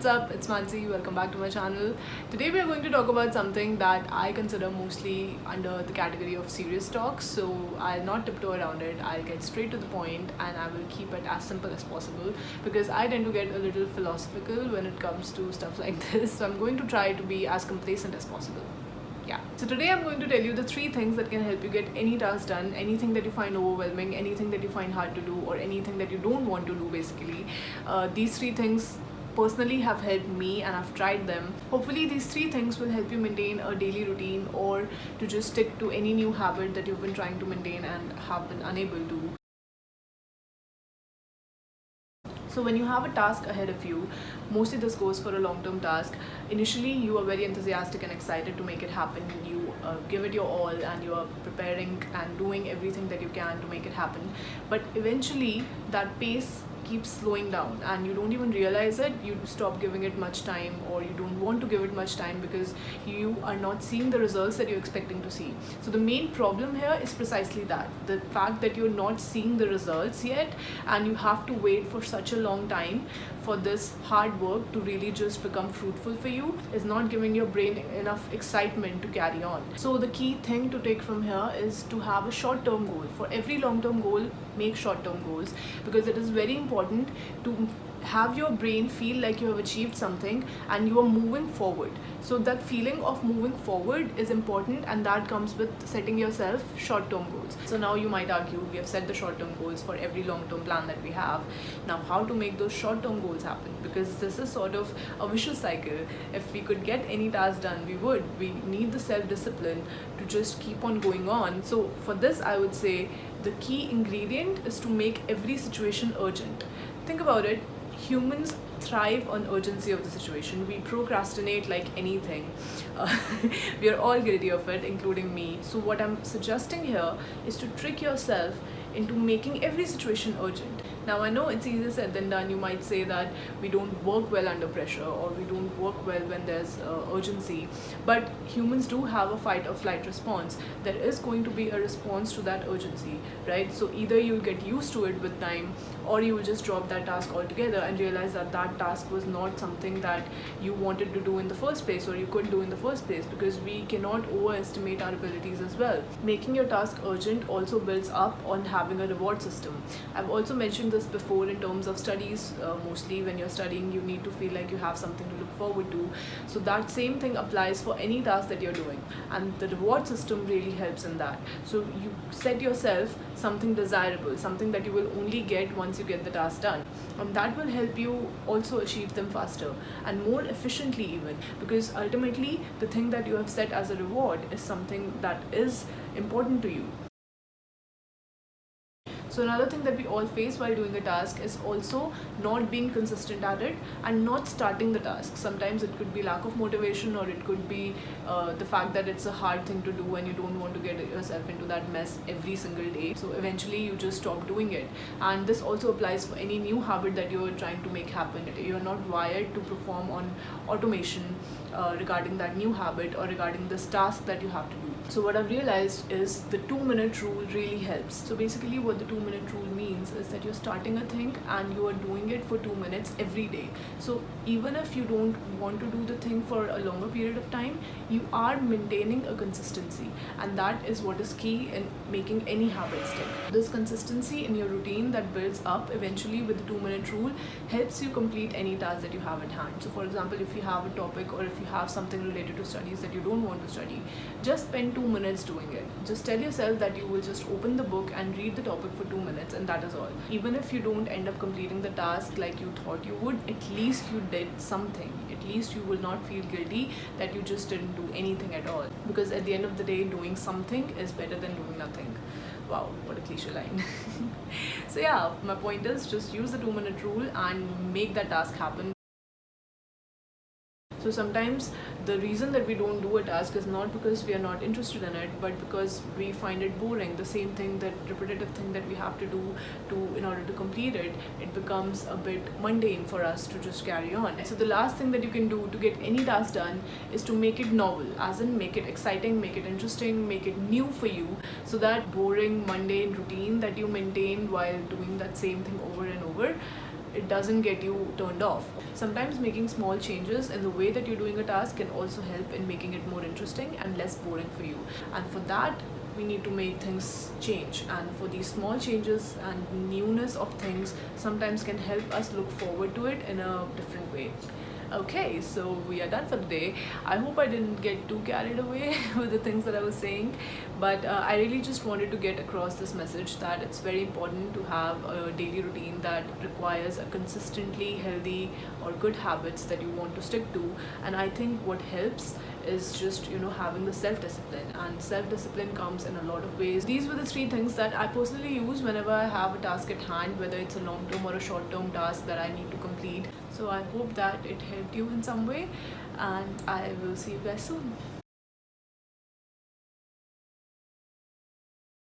what's up? It's Mansi. Welcome back to my channel. Today we are going to talk about something that I consider mostly under the category of serious talks. So I'll not tiptoe around it. I'll get straight to the point and I will keep it as simple as possible because I tend to get a little philosophical when it comes to stuff like this. So I'm going to try to be as complacent as possible. Yeah. So today I'm going to tell you the 3 things that can help you get any task done, anything that you find overwhelming, anything that you find hard to do, or anything that you don't want to do basically. These 3 things personally have helped me and I've tried them. Hopefully these 3 things will help you maintain a daily routine or to just stick to any new habit that you've been trying to maintain and have been unable to. So when you have a task ahead of you, mostly this goes for a long-term task. Initially, you are very enthusiastic and excited to make it happen. You give it your all and you are preparing and doing everything that you can to make it happen. But eventually, that pace keeps slowing down and you don't even realize it. You stop giving it much time or you don't want to give it much time because you are not seeing the results that you're expecting to see. So the main problem here is precisely that, the fact that you're not seeing the results yet and you have to wait for such a long time for this hard work to really just become fruitful for you is not giving your brain enough excitement to carry on. So the key thing to take from here is to have a short-term goal. For every long-term goal, make short-term goals because it is very important to have your brain feel like you have achieved something and you are moving forward. So that feeling of moving forward is important and that comes with setting yourself short-term goals. So now you might argue we have set the short-term goals for every long-term plan that we have. Now how to make those short-term goals happen? Because this is sort of a vicious cycle. If we could get any task done, we would. We need the self-discipline to just keep on going on. So for this, I would say the key ingredient is to make every situation urgent. Think about it. Humans thrive on urgency of the situation. We procrastinate like anything. We are all guilty of it, including me. So what I'm suggesting here is to trick yourself into making every situation urgent. Now I know it's easier said than done. You might say that we don't work well under pressure or we don't work well when there's urgency, but humans do have a fight or flight response. There is going to be a response to that urgency, right? So either you'll get used to it with time or you will just drop that task altogether and realize that that task was not something that you wanted to do in the first place or you could do in the first place, because we cannot overestimate our abilities as well. Making your task urgent also builds up on having a reward system. I've also mentioned this before in terms of studies. Mostly when you're studying, you need to feel like you have something to look forward to. So that same thing applies for any task that you're doing, and the reward system really helps in that. So you set yourself something desirable, something that you will only get once you get the task done, and that will help you also achieve them faster and more efficiently even, because ultimately the thing that you have set as a reward is something that is important to you. So another thing that we all face while doing a task is also not being consistent at it and not starting the task. Sometimes it could be lack of motivation, or it could be the fact that it's a hard thing to do and you don't want to get yourself into that mess every single day. So eventually you just stop doing it. And this also applies for any new habit that you're trying to make happen. You're not wired to perform on automation regarding that new habit or regarding this task that you have to do. So what I've realized is the 2-minute rule really helps. So basically what the 2-minute rule means is that you're starting a thing and you are doing it for 2 minutes every day. So even if you don't want to do the thing for a longer period of time, you are maintaining a consistency, and that is what is key in making any habit stick. This consistency in your routine that builds up eventually with the 2-minute rule helps you complete any task that you have at hand. So for example, if you have a topic or if you have something related to studies that you don't want to study, just spend 2 minutes doing it. Just tell yourself that you will just open the book and read the topic for 2 minutes, and that is all. Even if you don't end up completing the task like you thought you would, at least you did something. At least you will not feel guilty that you just didn't do anything at all, because at the end of the day, doing something is better than doing nothing. Wow, what a cliche line. So yeah, my point is just use the 2-minute rule and make that task happen. So sometimes the reason that we don't do a task is not because we are not interested in it, but because we find it boring. The same thing, that repetitive thing that we have to do in order to complete it, it becomes a bit mundane for us to just carry on. So the last thing that you can do to get any task done is to make it novel, as in make it exciting, make it interesting, make it new for you, so that boring, mundane routine that you maintain while doing that same thing over and over it doesn't get you turned off. Sometimes making small changes in the way that you're doing a task can also help in making it more interesting and less boring for you. And for that, we need to make things change, and for these small changes and newness of things sometimes can help us look forward to it in a different way. Okay, so we are done for the day. I hope I didn't get too carried away with the things that I was saying, but I really just wanted to get across this message that it's very important to have a daily routine that requires a consistently healthy or good habits that you want to stick to. And I think what helps is just having the self-discipline, and self-discipline comes in a lot of ways. These were the three things that I personally use whenever I have a task at hand, whether it's a long-term or a short-term task that I need to complete. So I hope that it helped you in some way, and I will see you guys soon.